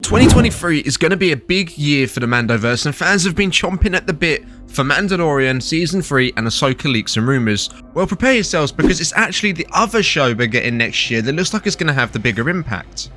2023 is going to be a big year for the Mandoverse, and fans have been chomping at the bit for Mandalorian Season 3 and Ahsoka leaks and rumours. Well, prepare yourselves, because it's actually the other show we're getting next year that looks like it's going to have the bigger impact.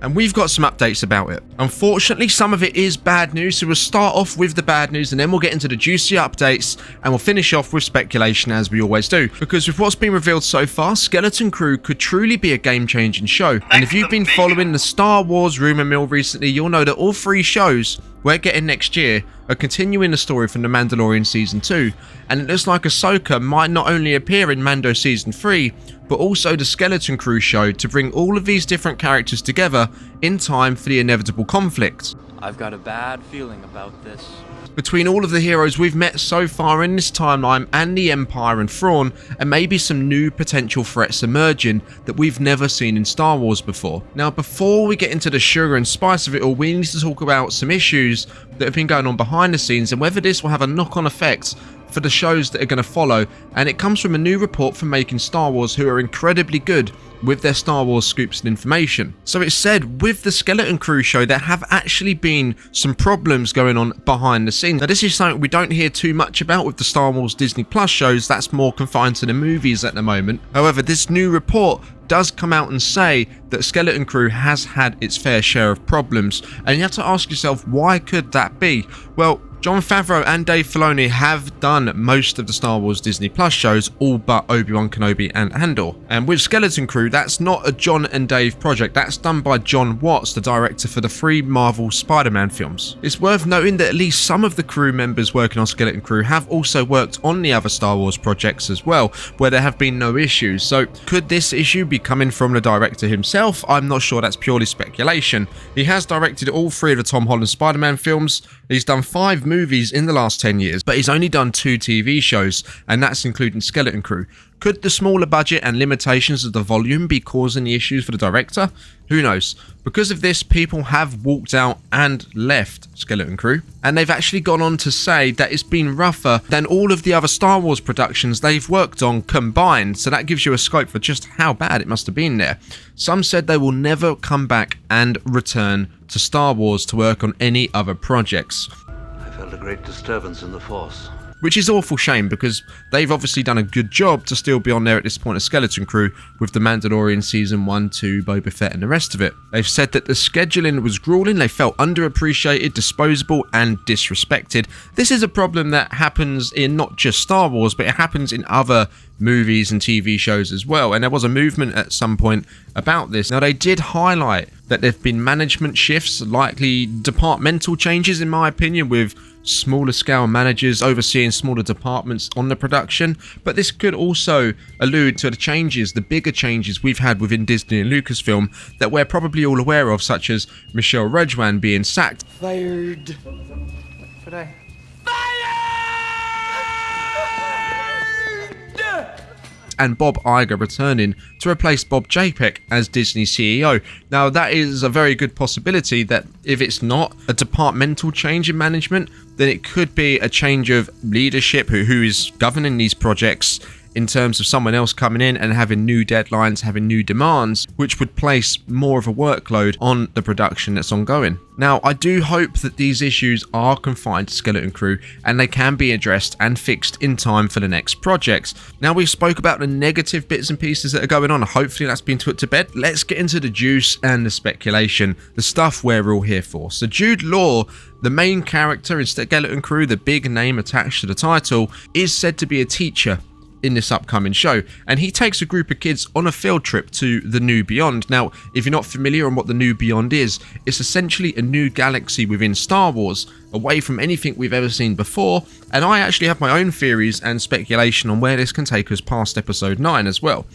And we've got some updates about it. Unfortunately, some of it is bad news, so we'll start off with the bad news and then we'll get into the juicy updates, and we'll finish off with speculation as we always do. Because with what's been revealed so far, Skeleton Crew could truly be a game-changing show. And if you've been following the Star Wars rumour mill recently, you'll know that all three shows we're getting next year are continuing the story from The Mandalorian Season 2, and it looks like Ahsoka might not only appear in Mando Season 3, but also the Skeleton Crew show to bring all of these different characters together in time for the inevitable conflict. I've got a bad feeling about this. Between all of the heroes we've met so far in this timeline and the Empire and Thrawn, and maybe some new potential threats emerging that we've never seen in Star Wars before. Now, before we get into the sugar and spice of it all, we need to talk about some issues that have been going on behind the scenes and whether this will have a knock-on effect for the shows that are going to follow. And it comes from a new report from Making Star Wars, who are incredibly good with their Star Wars scoops and information. So it's said with the Skeleton Crew show there have actually been some problems going on behind the scenes. Now, this is something we don't hear too much about with the Star Wars Disney Plus shows. That's more confined to the movies at the moment. However, this new report does come out and say that Skeleton Crew has had its fair share of problems, and you have to ask yourself, why could that be? Well, Jon Favreau and Dave Filoni have done most of the Star Wars Disney Plus shows, all but Obi-Wan Kenobi and Andor. And with Skeleton Crew, that's not a Jon and Dave project, that's done by Jon Watts, the director for the 3 Marvel Spider-Man films. It's worth noting that at least some of the crew members working on Skeleton Crew have also worked on the other Star Wars projects as well, where there have been no issues. So could this issue be coming from the director himself? I'm not sure, that's purely speculation. He has directed all 3 of the Tom Holland Spider-Man films. He's done 5 movies in the last 10 years, but he's only done 2 TV shows, and that's including Skeleton Crew. Could the smaller budget and limitations of the volume be causing the issues for the director? Who knows? Because of this, people have walked out and left Skeleton Crew, and they've actually gone on to say that it's been rougher than all of the other Star Wars productions they've worked on combined, so that gives you a scope for just how bad it must have been there. Some said they will never come back and return to Star Wars to work on any other projects. I felt a great disturbance in the Force. Which is awful shame, because they've obviously done a good job to still be on there at this point of Skeleton Crew with the Mandalorian Season 1, 2, Boba Fett and the rest of it. They've said that the scheduling was grueling, they felt underappreciated, disposable and disrespected. This is a problem that happens in not just Star Wars, but it happens in other movies and TV shows as well, and there was a movement at some point about this. Now, they did highlight that there have been management shifts, likely departmental changes in my opinion, with smaller scale managers overseeing smaller departments on the production, but this could also allude to the changes, the bigger changes we've had within Disney and Lucasfilm that we're probably all aware of, such as Michelle Rodwin being sacked. Fired. But and Bob Iger returning to replace Bob Chapek as Disney CEO. Now, that is a very good possibility that if it's not a departmental change in management, then it could be a change of leadership who is governing these projects, in terms of someone else coming in and having new deadlines, having new demands, which would place more of a workload on the production that's ongoing. Now, I do hope that these issues are confined to Skeleton Crew and they can be addressed and fixed in time for the next projects. Now, we spoke about the negative bits and pieces that are going on. Hopefully that's been put to bed. Let's get into the juice and the speculation, the stuff we're all here for. So Jude Law, the main character in Skeleton Crew, the big name attached to the title, is said to be a teacher in this upcoming show, and he takes a group of kids on a field trip to the New Beyond. Now, if you're not familiar on what the New Beyond is, it's essentially a new galaxy within Star Wars, away from anything we've ever seen before, and I actually have my own theories and speculation on where this can take us past Episode 9 as well.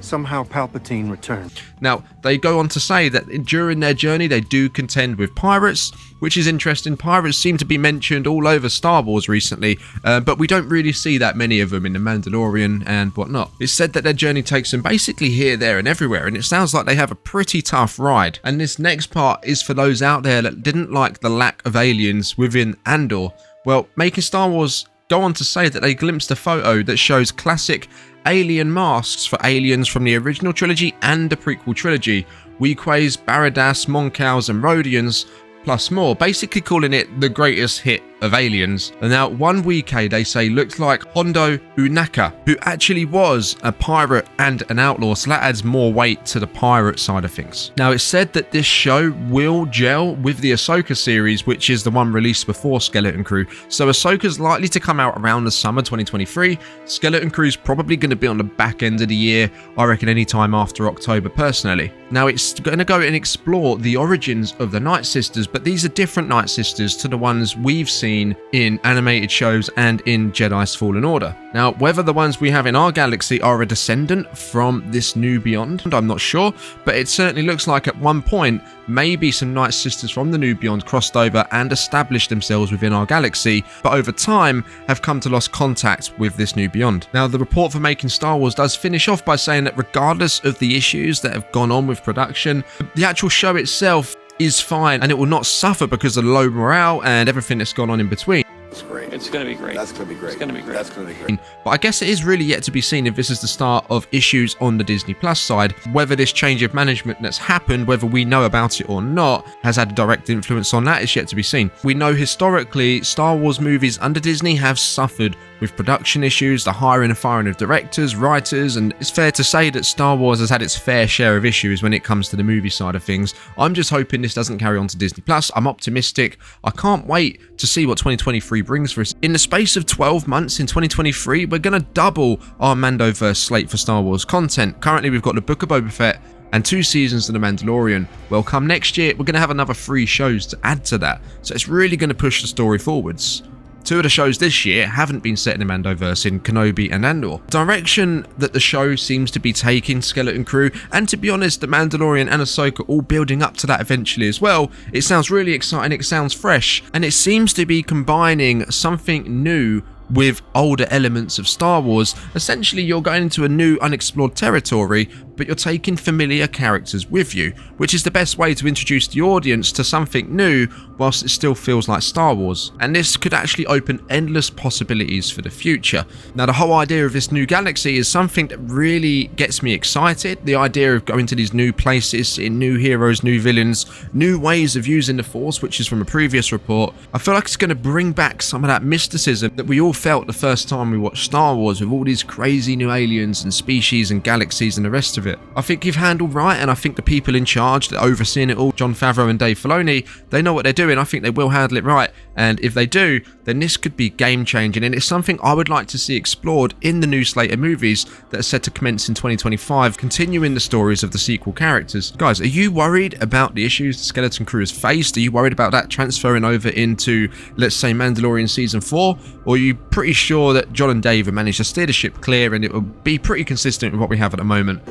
Somehow Palpatine returned. Now, they go on to say that during their journey they do contend with pirates, which is interesting. Pirates seem to be mentioned all over Star Wars recently, but we don't really see that many of them in The Mandalorian and whatnot. It's said that their journey takes them basically here, there and everywhere, and it sounds like they have a pretty tough ride. And this next part is for those out there that didn't like the lack of aliens within Andor. Well, Making Star Wars go on to say that they glimpsed a photo that shows classic alien masks for aliens from the original trilogy and the prequel trilogy, Weequays, Baradas, Moncows and Rhodians, plus more, basically calling it the greatest hit of Aliens. And now one Weequay they say looked like Hondo Unaka, who actually was a pirate and an outlaw, so that adds more weight to the pirate side of things. Now it's said that this show will gel with the Ahsoka series, which is the one released before Skeleton Crew. So Ahsoka's likely to come out around the summer 2023. Skeleton Crew's probably going to be on the back end of the year, I reckon any time after October personally. Now it's going to go and explore the origins of the Night Sisters, but these are different Night Sisters to the ones we've seen in animated shows and in Jedi's Fallen Order. Now, whether the ones we have in our galaxy are a descendant from this new Beyond, I'm not sure, but it certainly looks like at one point maybe some Night Sisters from the new Beyond crossed over and established themselves within our galaxy, but over time have come to lost contact with this new Beyond. Now, the report for making Star Wars does finish off by saying that regardless of the issues that have gone on with production, the actual show itself is fine and it will not suffer because of low morale and everything that's gone on in between. It's great. It's gonna be great. That's gonna be great. It's gonna be great. That's gonna be great. But I guess it is really yet to be seen if this is the start of issues on the Disney Plus side. Whether this change of management that's happened, whether we know about it or not, has had a direct influence on that is yet to be seen. We know historically Star Wars movies under Disney have suffered with production issues, the hiring and firing of directors, writers, and it's fair to say that Star Wars has had its fair share of issues when it comes to the movie side of things. I'm just hoping this doesn't carry on to Disney Plus. I'm optimistic. I can't wait to see what 2023 brings for us. In the space of 12 months in 2023, we're going to double our Mandoverse slate for Star Wars content. Currently, we've got the Book of Boba Fett and 2 seasons of The Mandalorian. Well, come next year, we're going to have another 3 shows to add to that. So it's really going to push the story forwards. 2 of the shows this year haven't been set in the Mandoverse in Kenobi and Andor. Direction that the show seems to be taking Skeleton Crew, and to be honest, the Mandalorian and Ahsoka all building up to that eventually as well. It sounds really exciting, it sounds fresh, and it seems to be combining something new with older elements of Star Wars. Essentially, you're going into a new unexplored territory, but you're taking familiar characters with you, which is the best way to introduce the audience to something new whilst it still feels like Star Wars. And this could actually open endless possibilities for the future. Now, the whole idea of this new galaxy is something that really gets me excited. The idea of going to these new places, seeing new heroes, new villains, new ways of using the Force, which is from a previous report. I feel like it's going to bring back some of that mysticism that we all felt the first time we watched Star Wars, with all these crazy new aliens and species and galaxies and the rest of it. I think you've handled right, and I think the people in charge that overseeing it all, Jon Favreau and Dave Filoni, they know what they're doing. I think they will handle it right, and if they do, then this could be game changing, and it's something I would like to see explored in the new slate of movies that are set to commence in 2025, continuing the stories of the sequel characters. Guys, are you worried about the issues the Skeleton Crew has faced? Are you worried about that transferring over into, let's say, Mandalorian Season 4? Or are you pretty sure that Jon and Dave have managed to steer the ship clear and it will be pretty consistent with what we have at the moment?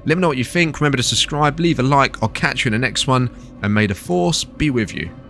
Let me know what you think. Remember to subscribe, leave a like. I'll catch you in the next one, and may the Force be with you.